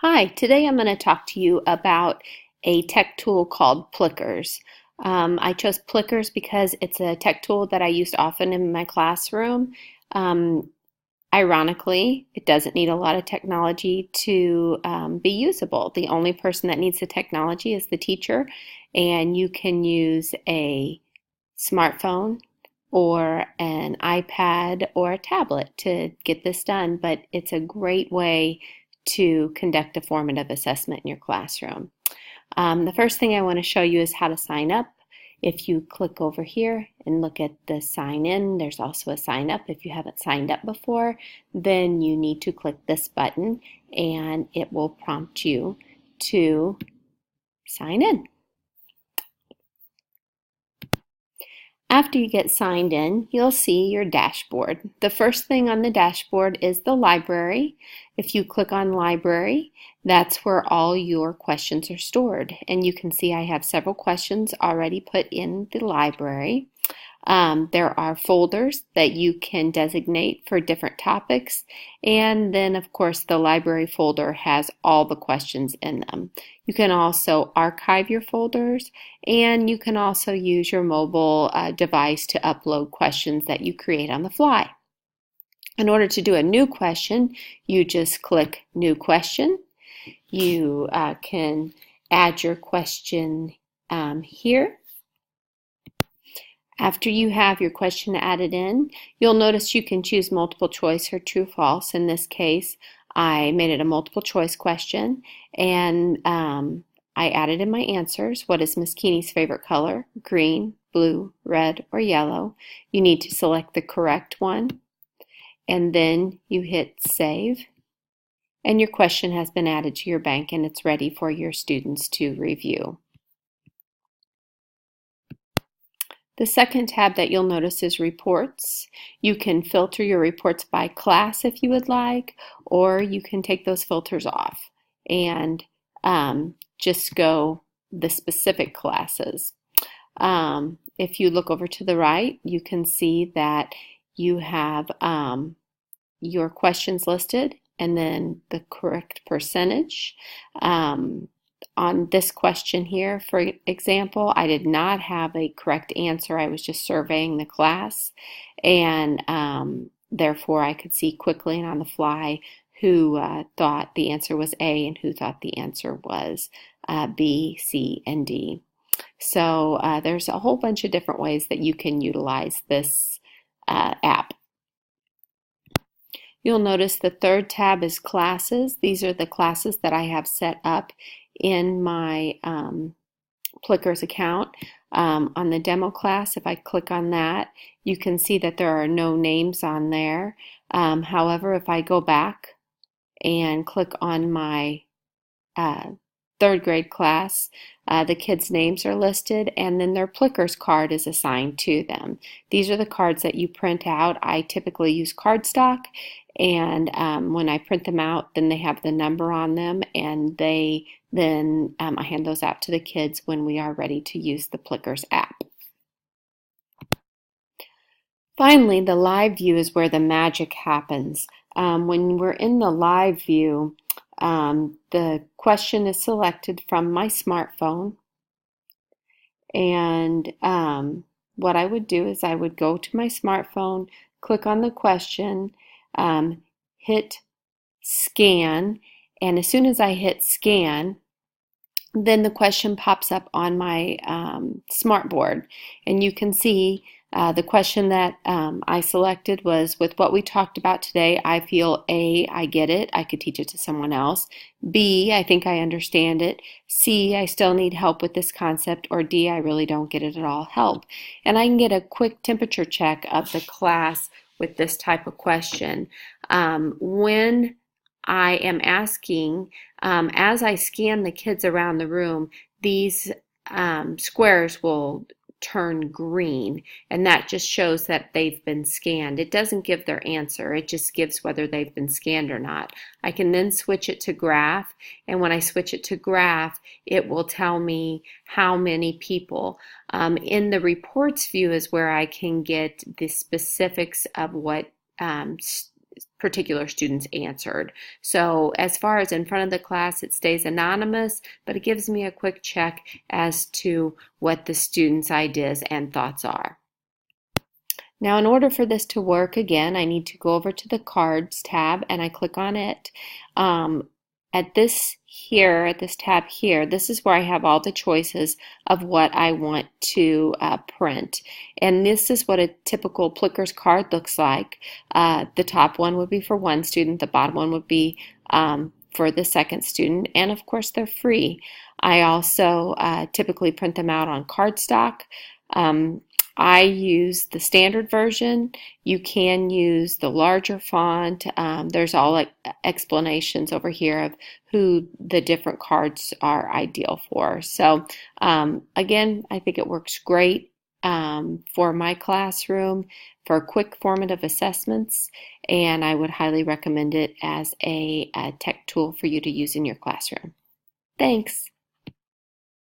Hi, today I'm going to talk to you about a tech tool called Plickers. I chose Plickers because it's a tech tool that I used often in my classroom. Um, Ironically, it doesn't need a lot of technology to be usable. The only person that needs the technology is the teacher, and you can use a smartphone or an iPad or a tablet to get this done, but it's a great way to conduct a formative assessment in your classroom. The first thing I want to show you is how to sign up. If you click over here and look at the sign in, there's also a sign up. If you haven't signed up before, then you need to click this button and it will prompt you to sign in. After you get signed in, you'll see your dashboard. The first thing on the dashboard is the library. If you click on library, that's where all your questions are stored. And you can see I have several questions already put in the library. There are folders that you can designate for different topics, and then of course the library folder has all the questions in them. You can also archive your folders, and you can also use your mobile device to upload questions that you create on the fly. In order to do a new question, you just click New Question. You can add your question here. After you have your question added in, you'll notice you can choose multiple choice or true false. In this case, I made it a multiple choice question, and I added in my answers. What is Miss Keeney's favorite color? Green, blue, red, or yellow? You need to select the correct one, and then you hit save, and your question has been added to your bank and it's ready for your students to review. The second tab that you'll notice is Reports. You can filter your reports by class if you would like, or you can take those filters off and just go the specific classes. If you look over to the right, you can see that you have your questions listed and then the correct percentage. On this question here, for example, I did not have a correct answer. I was just surveying the class, and therefore I could see quickly and on the fly who thought the answer was A and who thought the answer was B, C, and D. So there's a whole bunch of different ways that you can utilize this app. You'll notice the third tab is Classes. These are the classes that I have set up in my Plickers account. On the demo class, if I click on that, you can see that there are no names on there. However, if I go back and click on my third grade class, the kids' names are listed, and then their Plickers card is assigned to them. These are the cards that you print out. I typically use cardstock, and when I print them out, then they have the number on them, and I hand those out to the kids when we are ready to use the Plickers app. Finally, the live view is where the magic happens. When we're in the live view, the question is selected from my smartphone, and what I would do is I would go to my smartphone, click on the question, hit scan, and as soon as I hit scan, then the question pops up on my smartboard, and you can see the question that I selected was, with what we talked about today, I feel A, I get it, I could teach it to someone else. B, I think I understand it. C, I still need help with this concept. Or D, I really don't get it at all, help. And I can get a quick temperature check of the class with this type of question. When I am asking, as I scan the kids around the room, these squares will turn green, and that just shows that they've been scanned. It doesn't give their answer, it just gives whether they've been scanned or not. I can then switch it to graph, and when I switch it to graph, it will tell me how many people. In the reports view is where I can get the specifics of what particular students answered. So as far as in front of the class, it stays anonymous, but it gives me a quick check as to what the students' ideas and thoughts are. Now, in order for this to work, again, I need to go over to the Cards tab and I click on it. At this tab here, this is where I have all the choices of what I want to print. And this is what a typical Plickers card looks like. The top one would be for one student, the bottom one would be for the second student, and of course they're free. I also typically print them out on cardstock. I use the standard version. You can use the larger font. There's all explanations over here of who the different cards are ideal for. So again, I think it works great for my classroom for quick formative assessments, and I would highly recommend it as a tech tool for you to use in your classroom. Thanks.